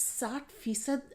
60%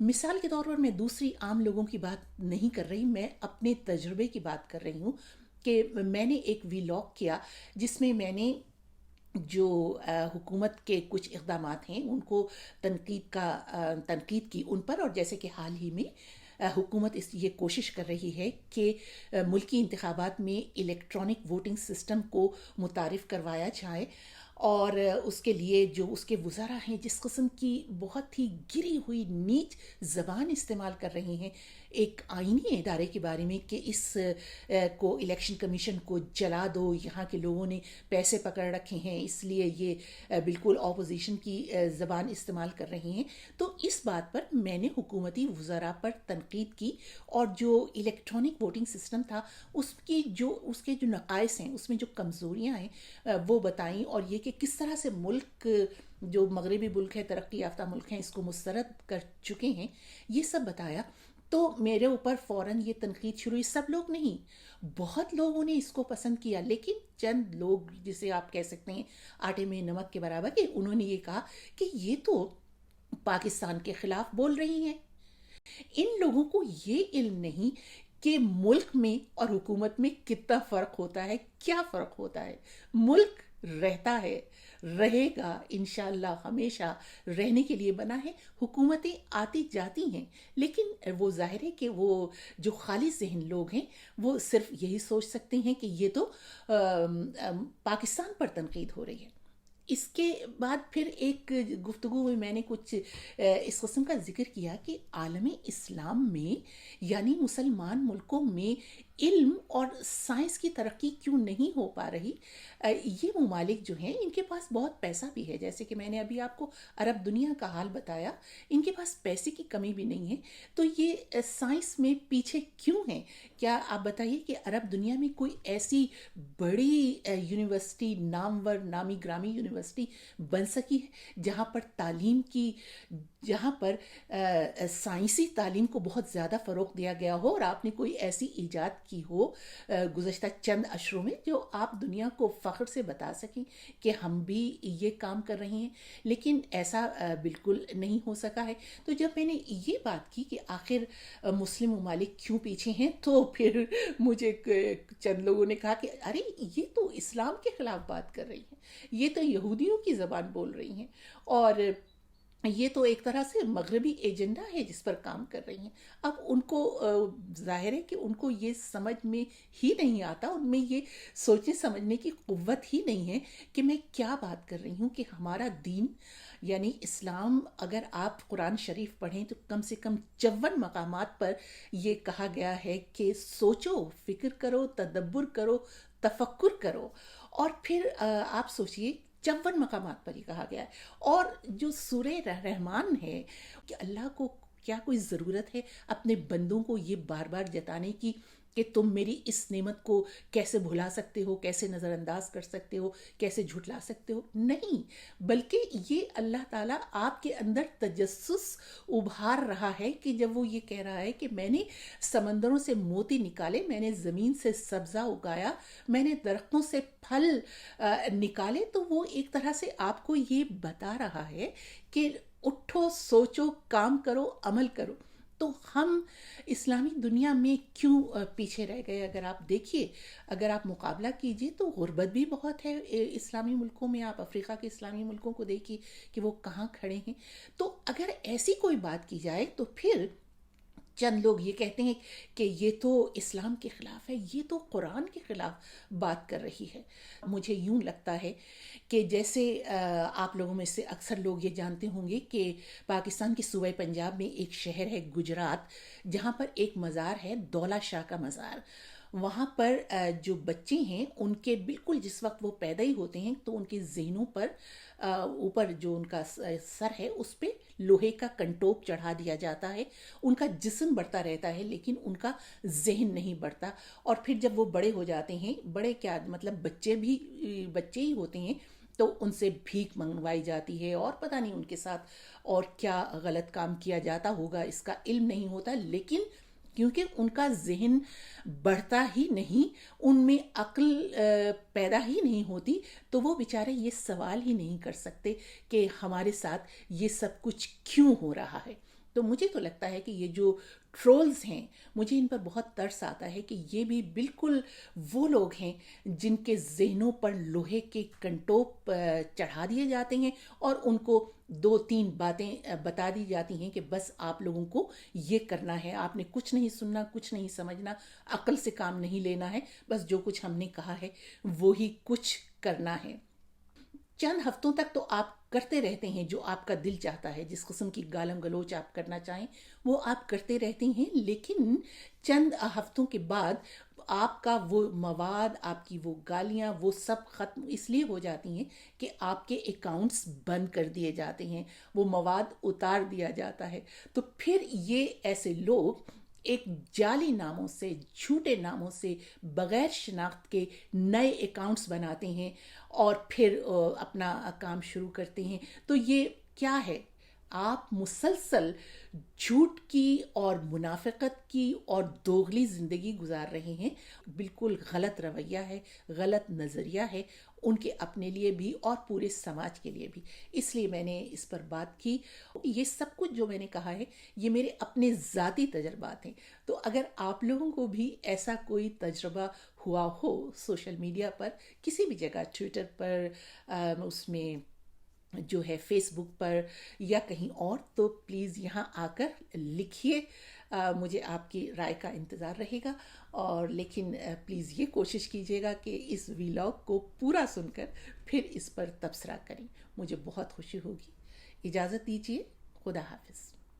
مثال کے طور پر میں دوسری عام لوگوں کی بات نہیں کر رہی، میں اپنے تجربے کی بات کر رہی ہوں کہ میں نے ایک ویلاگ کیا جس میں میں نے جو حکومت کے کچھ اقدامات ہیں ان کو تنقید کی ان پر، اور جیسے کہ حال ہی میں حکومت یہ کوشش کر رہی ہے کہ ملکی انتخابات میں الیکٹرانک ووٹنگ سسٹم کو متعارف کروایا جائے، اور اس کے لیے جو اس کے وزراء ہیں جس قسم کی بہت ہی گری ہوئی نیچ زبان استعمال کر رہے ہیں ایک آئینی ادارے کے بارے میں کہ اس کو الیکشن کمیشن کو جلا دو، یہاں کے لوگوں نے پیسے پکڑ رکھے ہیں اس لیے یہ بالکل اپوزیشن کی زبان استعمال کر رہے ہیں، تو اس بات پر میں نے حکومتی وزراء پر تنقید کی اور جو الیکٹرانک ووٹنگ سسٹم تھا اس کے جو نقائص ہیں، اس میں جو کمزوریاں ہیں وہ بتائیں، اور یہ کہ کس طرح سے ملک جو مغربی ملک ہے، ترقی یافتہ ملک ہیں، اس کو مسترد کر چکے ہیں، یہ سب بتایا۔ تو میرے اوپر فوراً یہ تنقید شروع ہوئی، سب لوگ نہیں، بہت لوگوں نے اس کو پسند کیا، لیکن چند لوگ جسے آپ کہہ سکتے ہیں آٹے میں نمک کے برابر، کہ انہوں نے یہ کہا کہ یہ تو پاکستان کے خلاف بول رہی ہیں۔ ان لوگوں کو یہ علم نہیں کہ ملک میں اور حکومت میں کتنا فرق ہوتا ہے، کیا فرق ہوتا ہے۔ ملک رہتا ہے، رہے گا انشاءاللہ، ہمیشہ رہنے کے لیے بنا ہے، حکومتیں آتی جاتی ہیں، لیکن وہ ظاہر ہے کہ وہ جو خالی ذہن لوگ ہیں وہ صرف یہی سوچ سکتے ہیں کہ یہ تو پاکستان پر تنقید ہو رہی ہے۔ اس کے بعد پھر ایک گفتگو میں نے کچھ اس قسم کا ذکر کیا کہ عالم اسلام میں یعنی مسلمان ملکوں میں علم اور سائنس کی ترقی کیوں نہیں ہو پا رہی۔ یہ ممالک جو ہیں ان کے پاس بہت پیسہ بھی ہے، جیسے کہ میں نے ابھی آپ کو عرب دنیا کا حال بتایا، ان کے پاس پیسے کی کمی بھی نہیں ہے، تو یہ سائنس میں پیچھے کیوں ہیں؟ کیا آپ بتائیے کہ عرب دنیا میں کوئی ایسی بڑی یونیورسٹی، نامور نامی گرامی یونیورسٹی بن سکی ہے جہاں پر سائنسی تعلیم کو بہت زیادہ فروغ دیا گیا ہو، اور آپ نے کوئی ایسی ایجاد کی ہو گزشتہ چند اشروں میں جو آپ دنیا کو فخر سے بتا سکیں کہ ہم بھی یہ کام کر رہے ہیں؟ لیکن ایسا بالکل نہیں ہو سکا ہے۔ تو جب میں نے یہ بات کی کہ آخر مسلم ممالک کیوں پیچھے ہیں، تو پھر مجھے چند لوگوں نے کہا کہ ارے یہ تو اسلام کے خلاف بات کر رہی ہیں، یہ تو یہودیوں کی زبان بول رہی ہیں، اور یہ تو ایک طرح سے مغربی ایجنڈا ہے جس پر کام کر رہی ہیں۔ اب ان کو ظاہر ہے کہ ان کو یہ سمجھ میں ہی نہیں آتا، ان میں یہ سوچنے سمجھنے کی قوت ہی نہیں ہے کہ میں کیا بات کر رہی ہوں، کہ ہمارا دین یعنی اسلام، اگر آپ قرآن شریف پڑھیں تو کم سے کم 54 مقامات پر یہ کہا گیا ہے کہ سوچو، فکر کرو، تدبر کرو، تفکر کرو، اور پھر آپ سوچئے 54 مقامات پر ہی کہا گیا ہے۔ اور جو سورہ رحمان ہے کہ اللہ کو کیا کوئی ضرورت ہے اپنے بندوں کو یہ بار بار جتانے کی کہ تم میری اس نعمت کو کیسے بھلا سکتے ہو، کیسے نظر انداز کر سکتے ہو، کیسے جھٹلا سکتے ہو؟ نہیں، بلکہ یہ اللہ تعالیٰ آپ کے اندر تجسس ابھار رہا ہے کہ جب وہ یہ کہہ رہا ہے کہ میں نے سمندروں سے موتی نکالے، میں نے زمین سے سبزہ اگایا، میں نے درختوں سے پھل نکالے، تو وہ ایک طرح سے آپ کو یہ بتا رہا ہے کہ اٹھو، سوچو، کام کرو، عمل کرو۔ تو ہم اسلامی دنیا میں کیوں پیچھے رہ گئے؟ اگر آپ دیکھیے، اگر آپ مقابلہ کیجئے تو غربت بھی بہت ہے اسلامی ملکوں میں، آپ افریقہ کے اسلامی ملکوں کو دیکھیے کہ وہ کہاں کھڑے ہیں۔ تو اگر ایسی کوئی بات کی جائے تو پھر چند لوگ یہ کہتے ہیں کہ یہ تو اسلام کے خلاف ہے، یہ تو قرآن کے خلاف بات کر رہی ہے۔ مجھے یوں لگتا ہے کہ جیسے آپ لوگوں میں سے اکثر لوگ یہ جانتے ہوں گے کہ پاکستان کے صوبہ پنجاب میں ایک شہر ہے گجرات، جہاں پر ایک مزار ہے دولہ شاہ کا مزار۔ وہاں پر جو بچے ہیں ان کے بالکل جس وقت وہ پیدا ہی ہوتے ہیں تو ان کے ذہنوں پر اوپر جو ان کا سر ہے اس پہ لوہے کا کنٹوپ چڑھا دیا جاتا ہے، ان کا جسم بڑھتا رہتا ہے لیکن ان کا ذہن نہیں بڑھتا، اور پھر جب وہ بڑے ہو جاتے ہیں، بڑے کیا مطلب بچے ہی ہوتے ہیں، تو ان سے بھیک منگوائی جاتی ہے، اور پتہ نہیں ان کے ساتھ اور کیا غلط کام کیا جاتا ہوگا، اس کا علم نہیں ہوتا، لیکن کیونکہ ان کا ذہن بڑھتا ہی نہیں، ان میں عقل پیدا ہی نہیں ہوتی، تو وہ بیچارے یہ سوال ہی نہیں کر سکتے کہ ہمارے ساتھ یہ سب کچھ کیوں ہو رہا ہے۔ تو مجھے تو لگتا ہے کہ یہ جو ٹرولز ہیں مجھے ان پر بہت ترس آتا ہے کہ یہ بھی بالکل وہ لوگ ہیں جن کے ذہنوں پر لوہے کے کنٹوپ چڑھا دیے جاتے ہیں اور ان کو 2-3 باتیں بتا دی جاتی ہیں کہ بس آپ لوگوں کو یہ کرنا ہے، آپ نے کچھ نہیں سننا، کچھ نہیں سمجھنا، عقل سے کام نہیں لینا ہے، بس جو کچھ ہم نے کہا ہے وہی کچھ کرنا ہے۔ چند ہفتوں تک تو آپ کرتے رہتے ہیں جو آپ کا دل چاہتا ہے، جس قسم کی گالم گلوچ آپ کرنا چاہیں وہ آپ کرتے رہتے ہیں، لیکن چند ہفتوں کے بعد آپ کا وہ مواد، آپ کی وہ گالیاں، وہ سب ختم اس لیے ہو جاتی ہیں کہ آپ کے اکاؤنٹس بند کر دیے جاتے ہیں، وہ مواد اتار دیا جاتا ہے۔ تو پھر یہ ایسے لوگ ایک جعلی ناموں سے، جھوٹے ناموں سے، بغیر شناخت کے نئے اکاؤنٹس بناتے ہیں اور پھر اپنا کام شروع کرتے ہیں۔ تو یہ کیا ہے؟ آپ مسلسل جھوٹ کی اور منافقت کی اور دوغلی زندگی گزار رہے ہیں۔ بالکل غلط رویہ ہے، غلط نظریہ ہے، ان کے اپنے لیے بھی اور پورے سماج کے لیے بھی۔ اس لیے میں نے اس پر بات کی۔ یہ سب کچھ جو میں نے کہا ہے یہ میرے اپنے ذاتی تجربات ہیں، تو اگر آپ لوگوں کو بھی ایسا کوئی تجربہ ہوا ہو سوشل میڈیا پر، کسی بھی جگہ، ٹویٹر پر، اس میں جو ہے فیس بک پر یا کہیں اور، تو پلیز یہاں آ کر لکھیے۔ مجھے آپ کی رائے کا انتظار رہے گا، اور لیکن پلیز یہ کوشش کیجیے گا کہ اس ویلاگ کو پورا سن کر پھر اس پر تبصرہ کریں، مجھے بہت خوشی ہوگی۔ اجازت دیجیے، خدا حافظ۔